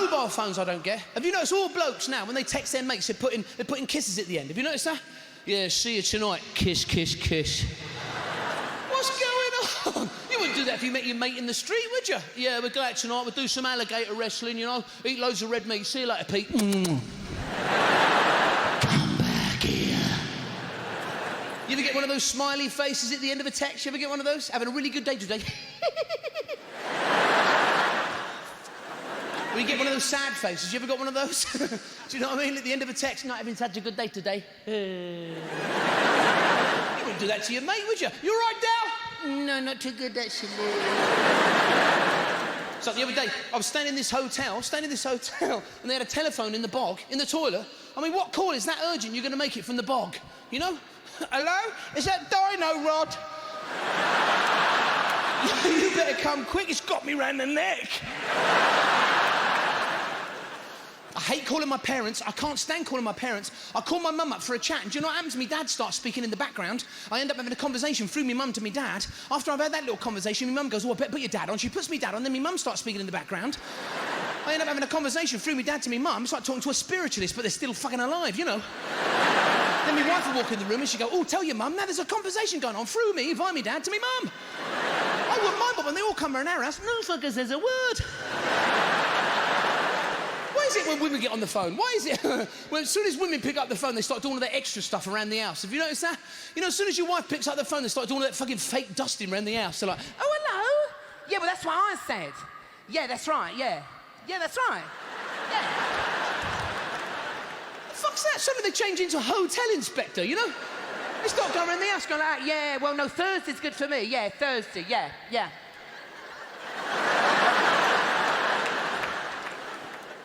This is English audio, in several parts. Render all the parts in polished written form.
mobile phones I don't get. Have you noticed all blokes now, when they text their mates, they're putting kisses at the end? Have you noticed that? Yeah, see you tonight. Kiss, kiss, kiss. What's going on? You wouldn't do that if you met your mate in the street, would you? Yeah, we'll go out tonight, we'll do some alligator wrestling, you know, eat loads of red meat. See you later, Pete. Come back here. You ever get one of those smiley faces at the end of a text? You ever get one of those? Having a really good day today. Or you get one of those sad faces. You ever got one of those? Do you know what I mean? At the end of a text, not having such a good day today. You wouldn't do that to your mate, would you? You all right, Dal? No, not too good, actually. So the other day, I was staying in this hotel, and they had a telephone in the bog, in the toilet. I mean, what call is that urgent you're going to make it from the bog? You know? Hello? Is that Dino Rod? You better come quick, it's got me round the neck. I hate calling my parents. I can't stand calling my parents. I call my mum up for a chat, and do you know what happens? My dad starts speaking in the background. I end up having a conversation through my mum to my dad. After I've had that little conversation, my mum goes, oh, I better put your dad on. She puts me dad on, then my mum starts speaking in the background. I end up having a conversation through my dad to my mum. It's like talking to a spiritualist, but they're still fucking alive, you know. Then my wife will walk in the room and she'll go, oh, tell your mum, now there's a conversation going on through me, via my dad to me mum. I wouldn't mind, but when they all come around our house, no fucker says a word. Why is it when women get on the phone? Why is it when as soon as women pick up the phone, they start doing all that extra stuff around the house? Have you noticed that? You know, as soon as your wife picks up the phone, they start doing all that fucking fake dusting around the house. They're like, oh, hello? Yeah, well, that's what I said. Yeah, that's right, yeah. Yeah, that's right. Yeah. What the fuck's that? Suddenly they change into a hotel inspector, you know? They start going around the house going like, yeah, well, no, Thursday's good for me. Yeah, Thursday, yeah, yeah.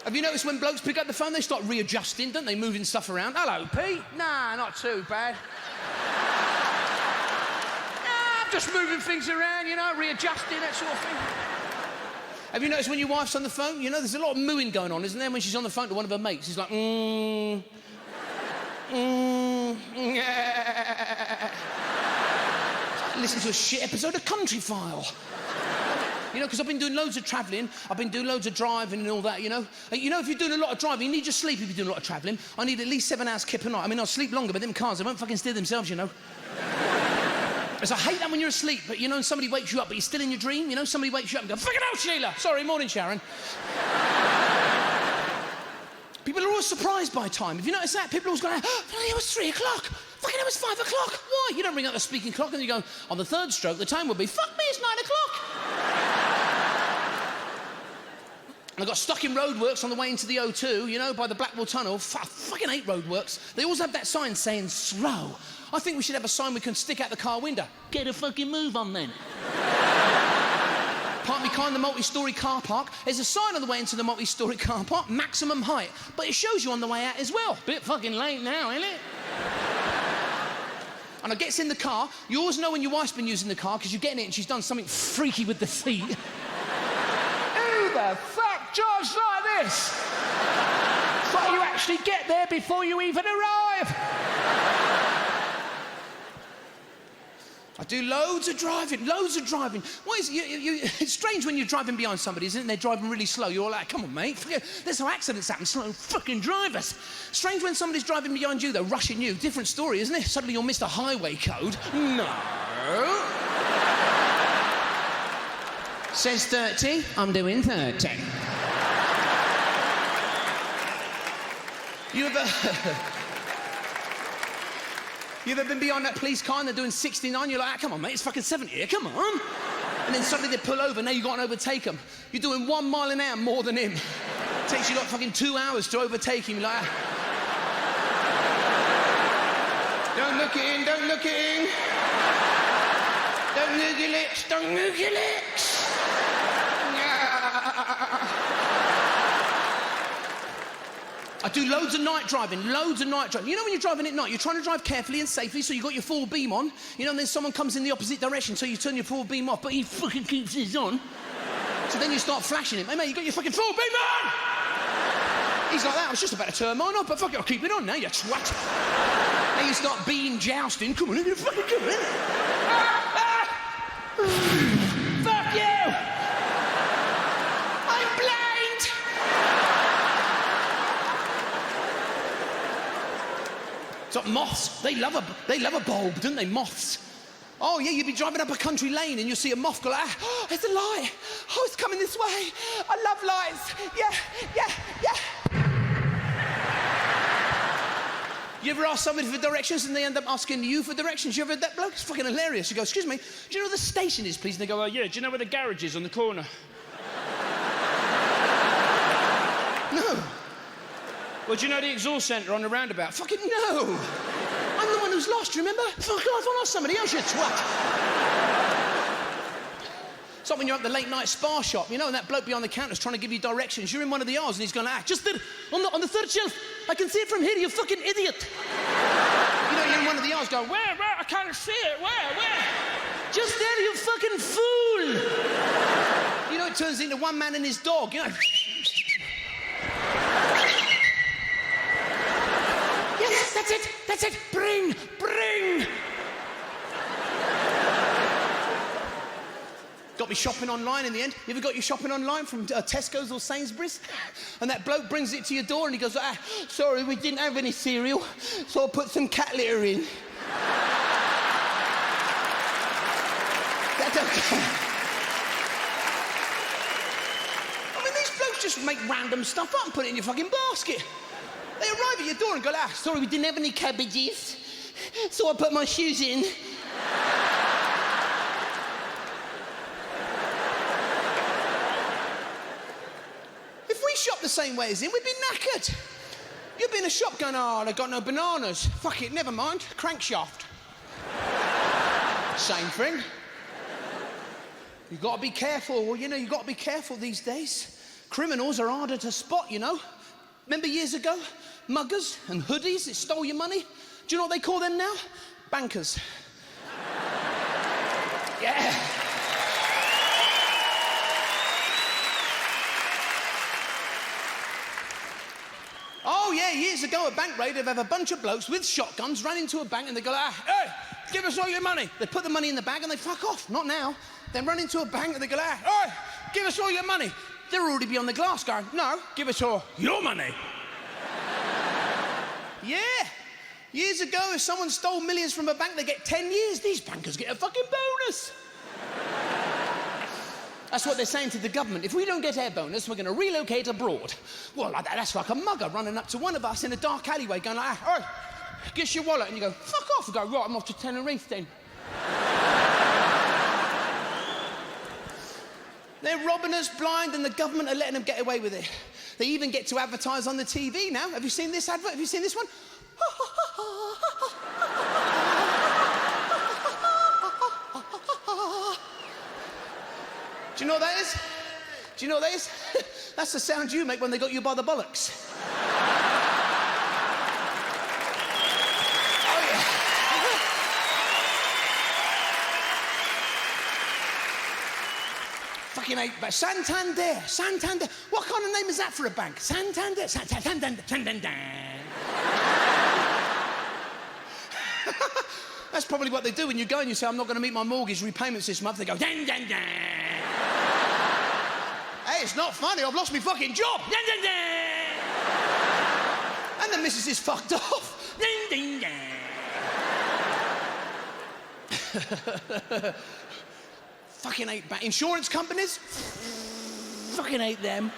Have you noticed when blokes pick up the phone, they start readjusting, don't they? Moving stuff around. Hello, Pete. Nah, not too bad. Nah, I'm just moving things around, you know, readjusting, that sort of thing. Have you noticed when your wife's on the phone, you know, there's a lot of mooing going on, isn't there? When she's on the phone to one of her mates, she's like, Listen to a shit episode of Country File. You know, because I've been doing loads of travelling, I've been doing loads of driving and all that, you know. You know, if you're doing a lot of driving, you need your sleep if you're doing a lot of travelling. I need at least 7 hours kip a night. I mean, I'll sleep longer, but them cars, they won't fucking steer themselves, you know. Because I hate that when you're asleep, but you know, and somebody wakes you up, but you're still in your dream, you know, somebody wakes you up and goes, fucking hell, Sheila! Sorry, morning, Sharon. People are always surprised by time. Have you noticed that? People are always going, oh, it was 3 o'clock. Fucking it was 5 o'clock. Why? You don't ring up the speaking clock and you go, on the third stroke, the time will be, fuck me, it's 9 o'clock. I got stuck in roadworks on the way into the O2, you know, by the Blackwall Tunnel. I fucking hate roadworks. They always have that sign saying slow. I think we should have a sign we can stick out the car window. Get a fucking move on then. Park me car in the multi-storey car park. There's a sign on the way into the multi-storey car park, maximum height. But it shows you on the way out as well. Bit fucking late now, isn't it? And I gets in the car. You always know when your wife's been using the car because you're getting it and she's done something freaky with the seat. Who the fuck drives like this? It's like you actually get there before you even arrive. I do loads of driving. Why is it, it's strange when you're driving behind somebody, isn't it? And they're driving really slow. You're all like, come on, mate. There's how accidents happen. Slow fucking drivers. Strange when somebody's driving behind you, though, rushing you. Different story, isn't it? Suddenly you'll miss the highway code. No. Says 30. I'm doing 30. You ever been behind that police car and they're doing 69? You're like, come on, mate, it's fucking 70 here, come on. And then suddenly they pull over, now you've got to overtake them. You're doing 1 mile an hour more than him. It takes you like fucking 2 hours to overtake him. You're like, don't look in. Don't look your lips, don't move your lips. I do loads of night driving. You know when you're driving at night, you're trying to drive carefully and safely, so you've got your forward beam on, you know, and then someone comes in the opposite direction, so you turn your forward beam off, but he fucking keeps his on. So then you start flashing him. Hey, mate, you got your fucking forward beam on! He's like that, I was just about to turn mine off, but fuck it, I'll keep it on now, you twat. Now you start being jousting. Come on, you're fucking come in. Fuck you! I'm blind! It's like moths. They love a bulb, don't they? Moths. Oh, yeah, you'd be driving up a country lane and you'll see a moth go like, oh, it's a light. Oh, it's coming this way. I love lights. Yeah. You ever ask somebody for directions and they end up asking you for directions? You ever heard that bloke? It's fucking hilarious. You go, excuse me, do you know where the station is, please? And they go, oh, yeah, do you know where the garage is on the corner? No. Well, do you know the exhaust centre on the roundabout? Fucking no. I'm the one who's lost, remember? Fuck off, I'll ask somebody else, you twat. It's like when you're at the late night spa shop, you know, and that bloke behind the counter's trying to give you directions. You're in one of the aisles and he's going, just there, on the third shelf. I can see it from here, you fucking idiot. You know, you're in one of the aisles going, where? I can't see it, where? Just there, you fucking fool. You know, it turns into one man and his dog, you know. Yes, that's it. Bring. Got me shopping online in the end. You ever got your shopping online from Tesco's or Sainsbury's? And that bloke brings it to your door and he goes, sorry, we didn't have any cereal, so I put some cat litter in. That's okay. I mean, these blokes just make random stuff up and put it in your fucking basket. They arrive at your door and go, sorry, we didn't have any cabbages, so I put my shoes in. If we shop the same way as him, we'd be knackered. You'd be in a shop going, they've got no bananas. Fuck it, never mind, crankshaft. Same thing. You've got to be careful. Well, you know, you've got to be careful these days. Criminals are harder to spot, you know. Remember years ago? Muggers and hoodies that stole your money? Do you know what they call them now? Bankers. Yeah. Oh, yeah, years ago, a bank raid, they'd have a bunch of blokes with shotguns run into a bank and they go, hey, give us all your money. They put the money in the bag and they fuck off. Not now. Then run into a bank and they go, hey, give us all your money. They're already beyond the glass going, no, give us all your money. Yeah. Years ago, if someone stole millions from a bank, they get 10 years. These bankers get a fucking bonus. That's what they're saying to the government. If we don't get our bonus, we're going to relocate abroad. Well, like that, that's like a mugger running up to one of us in a dark alleyway going like, hey, give us your wallet. And you go, fuck off. And go, right, I'm off to Tenerife then. They're robbing us blind and the government are letting them get away with it. They even get to advertise on the TV now. Have you seen this advert? Have you seen this one? Do you know what that is? Do you know what that is? That's the sound you make when they got you by the bollocks. Oh, yeah. Fucking hate, but Santander. What kind of name is that for a bank? Santander. That's probably what they do when you go and you say, I'm not going to meet my mortgage repayments this month. They go, dan. Hey, it's not funny. I've lost my fucking job. And the missus is fucked off. Fucking hate insurance companies. Fucking hate them.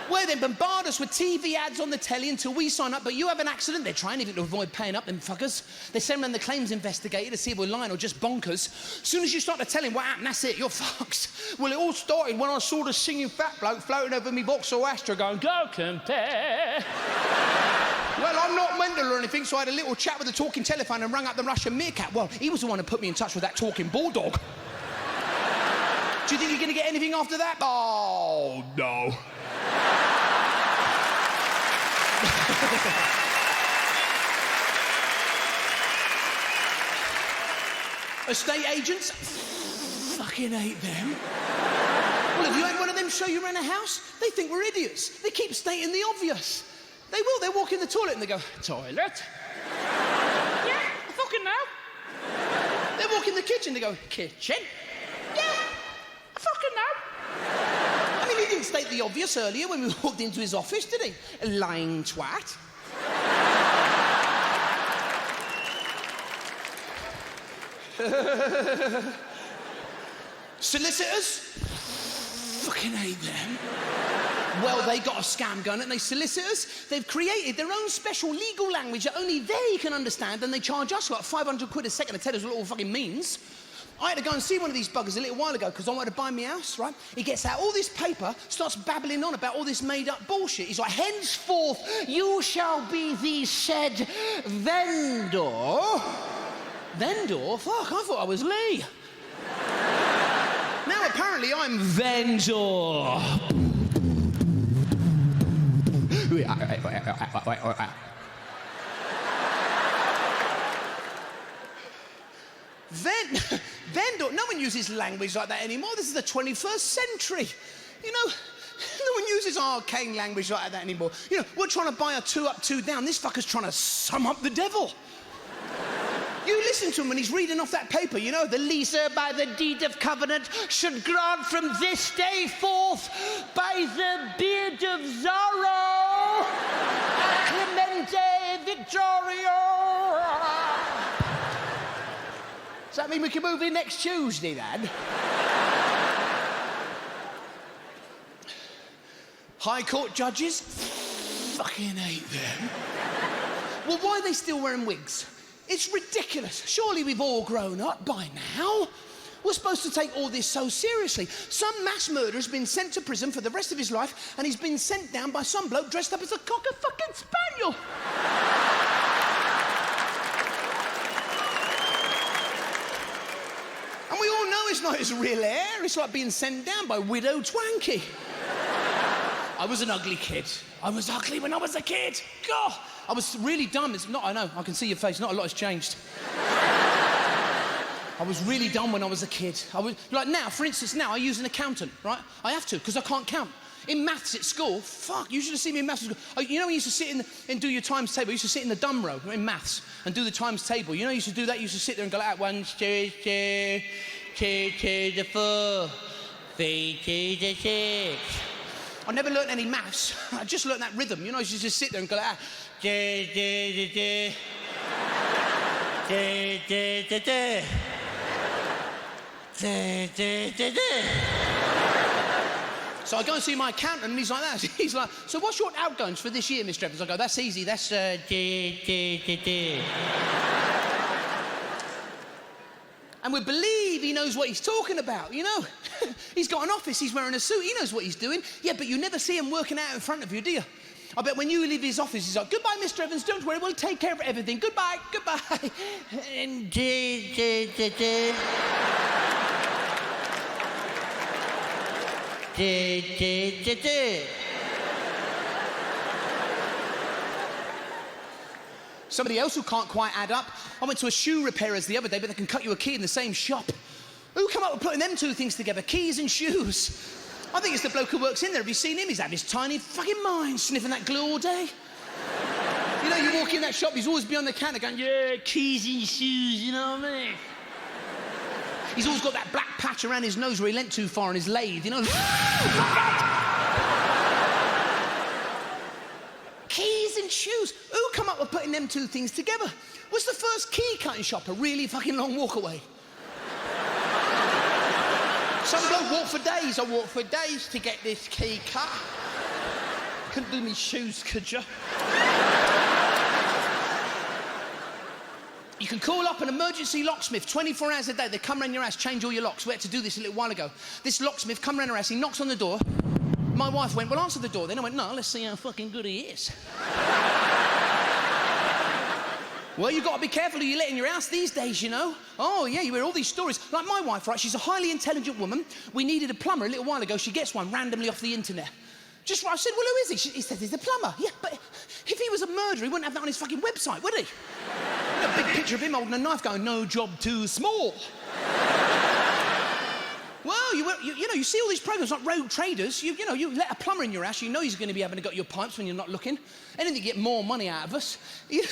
Where they bombard us with TV ads on the telly until we sign up, but you have an accident, they're trying even to avoid paying up, them fuckers. They send around the claims investigator to see if we're lying or just bonkers. As soon as you start to tell him what happened, that's it, you're fucked. Well, it all started when I saw the singing fat bloke floating over me Vauxhall Astra going, go compare. Well, I'm not mental or anything, so I had a little chat with the talking telephone and rang up the Russian meerkat. Well, he was the one who put me in touch with that talking bulldog. Do you think you're going to get anything after that? Oh, no. Estate agents? Fucking hate them. Well, have you had one of them show you around a house? They think we're idiots. They keep stating the obvious. They will. They walk in the toilet and they go, toilet? Yeah, I fucking know. They walk in the kitchen, they go, kitchen? Yeah, I fucking know. I mean, he didn't state the obvious earlier when we walked into his office, did he? A lying twat. Solicitors? Fucking hate them. Well, they got a scam going, and they solicitors, they've created their own special legal language that only they can understand, and they charge us like 500 quid a second to tell us what it all fucking means. I had to go and see one of these buggers a little while ago because I wanted to buy me a house, right? He gets out all this paper, starts babbling on about all this made-up bullshit. He's like, henceforth, you shall be the said vendor. Vendor? Fuck, I thought I was Lee. Now apparently I'm vendor. Vendor, no one uses language like that anymore. This is the 21st century. You know, no one uses arcane language like that anymore. You know, we're trying to buy a 2 up, 2 down. This fucker's trying to sum up the devil. You listen to him when he's reading off that paper, you know, the leaser by the deed of covenant should grant from this day forth by the beard of Zorro, Clemente Victorio. Does that mean we can move in next Tuesday, then? High Court judges? Fucking hate them. Well, why are they still wearing wigs? It's ridiculous. Surely we've all grown up by now. We're supposed to take all this so seriously. Some mass murderer's been sent to prison for the rest of his life, and he's been sent down by some bloke dressed up as a cocker fucking spaniel. And we all know it's not his real heir. It's like being sent down by Widow Twanky. I was an ugly kid. I was ugly when I was a kid. God, I was really dumb. It's not, I know, I can see your face. Not a lot has changed. I was really dumb when I was a kid. I was, like now, for instance, now I use an accountant, right? I have to, because I can't count. In maths at school, fuck, you should have seen me in maths at school. Oh, you know when you used to sit and do your times table? You used to sit in the dumb row in maths and do the times table. You know you used to do that? You used to sit there and go like, 1, 2, 2, 2 to the 4, 3 to the 6. I never learnt any maths. I just learnt that rhythm. You know, you should just sit there and go like that. So I go and see my accountant, and he's like that. He's like, so what's your outgoings for this year, Mr. Evans? I go, that's easy. That's And we believe he knows what he's talking about, you know? He's got an office, he's wearing a suit, he knows what he's doing. Yeah, but you never see him working out in front of you, do you? I bet when you leave his office, he's like, goodbye, Mr. Evans, don't worry, we'll take care of everything. Goodbye, goodbye. And somebody else who can't quite add up. I went to a shoe repairer's the other day, but they can cut you a key in the same shop. Who come up with putting them two things together, keys and shoes? I think it's the bloke who works in there. Have you seen him? He's had his tiny fucking mind sniffing that glue all day. You know, you walk in that shop, he's always behind the counter going, yeah, keys and shoes, you know what I mean? He's always got that black patch around his nose where he leant too far on his lathe, you know? Keys and shoes. Who come up with putting them two things together? Was the first key cutting shop a really fucking long walk away? Some bloke walked for days. I walked for days to get this key cut. Couldn't do me shoes, could you? You can call up an emergency locksmith 24 hours a day. They come around your house, change all your locks. We had to do this a little while ago. This locksmith come around our house, he knocks on the door. My wife went, well, answer the door. Then I went, no, let's see how fucking good he is. Well, you've got to be careful who you let in your house these days, you know. Oh, yeah, you hear all these stories. Like my wife, right, she's a highly intelligent woman. We needed a plumber a little while ago. She gets one randomly off the internet. Just right, I said, well, who is he? He said, he's a plumber. Yeah, but if he was a murderer, he wouldn't have that on his fucking website, would he? A big picture of him holding a knife going, no job too small. Well, you know, you see all these programs like Road Traders. You know, you let a plumber in your house, you know he's going to be having to got your pipes when you're not looking. Anything to get more money out of us. You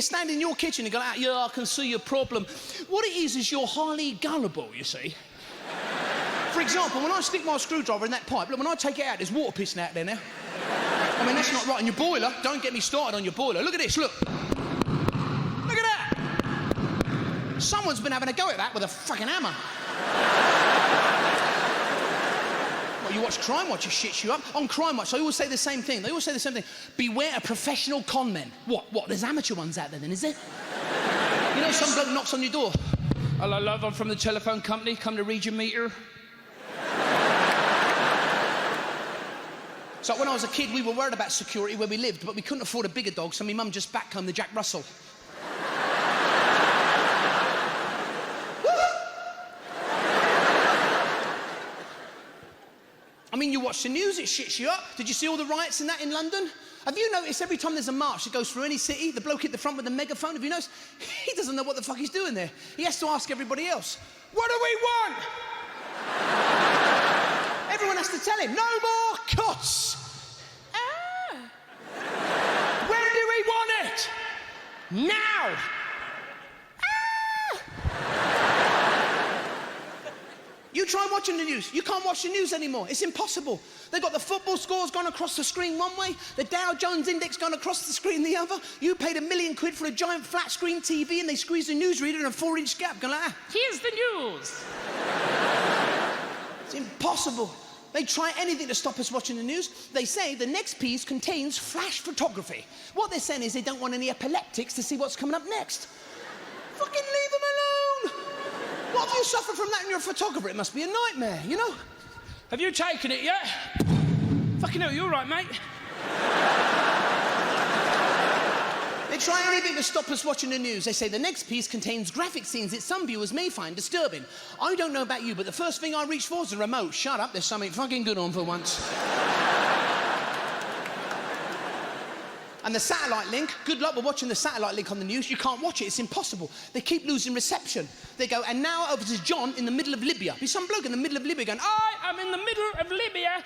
stand in your kitchen and go, yeah, I can see your problem. What it is you're highly gullible, you see. For example, when I stick my screwdriver in that pipe, look, when I take it out, there's water pissing out there now. I mean, that's not right. And your boiler, don't get me started on your boiler. Look at this, look. Look at that. Someone's been having a go at that with a fucking hammer. Well, you watch Crime Watch, it shits you up. On Crime Watch, they always say the same thing. They always say the same thing. Beware of professional con men. What? There's amateur ones out there then, is there? You know, some bloke knocks on your door. Hello, love, I'm from the telephone company. Come to read your meter. So when I was a kid, we were worried about security where we lived, but we couldn't afford a bigger dog, so my mum just backcombed the Jack Russell. I mean, you watch the news, it shits you up. Did you see all the riots and that in London? Have you noticed every time there's a march that goes through any city, the bloke at the front with the megaphone, have you noticed? He doesn't know what the fuck he's doing there. He has to ask everybody else, what do we want? Everyone has to tell him, no more cuts. When do we want it? Now. You try watching the news. You can't watch the news anymore. It's impossible. They've got the football scores gone across the screen one way, the Dow Jones index gone across the screen the other. You paid £1 million for a giant flat screen TV and they squeezed a newsreader in a 4-inch gap. Going like that. Here's the news. It's impossible. They try anything to stop us watching the news. They say the next piece contains flash photography. What they're saying is they don't want any epileptics to see what's coming up next. Fucking leave them alone. What if you suffer from that and you're a photographer? It must be a nightmare, you know? Have you taken it yet? Fucking hell, you all right, mate? They try anything to stop us watching the news. They say the next piece contains graphic scenes that some viewers may find disturbing. I don't know about you, but the first thing I reach for is a remote. Shut up, there's something fucking good on for once. And the satellite link, good luck with watching the satellite link on the news. You can't watch it, it's impossible. They keep losing reception. They go, and now over to John in the middle of Libya. Be some bloke in the middle of Libya going, I am in the middle of Libya.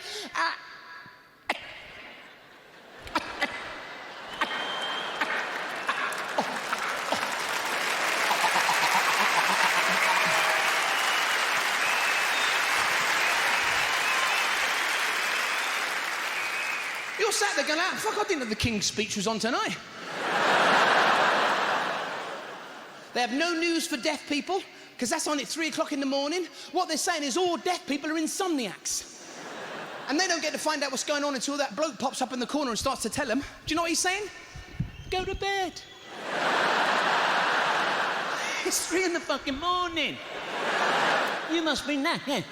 You're sat there going, fuck, I didn't know the King's speech was on tonight. They have no news for deaf people, because that's on at 3 o'clock in the morning. What they're saying is all deaf people are insomniacs. And they don't get to find out what's going on until that bloke pops up in the corner and starts to tell them. Do you know what he's saying? Go to bed. It's 3 in the fucking morning. You must be knackered.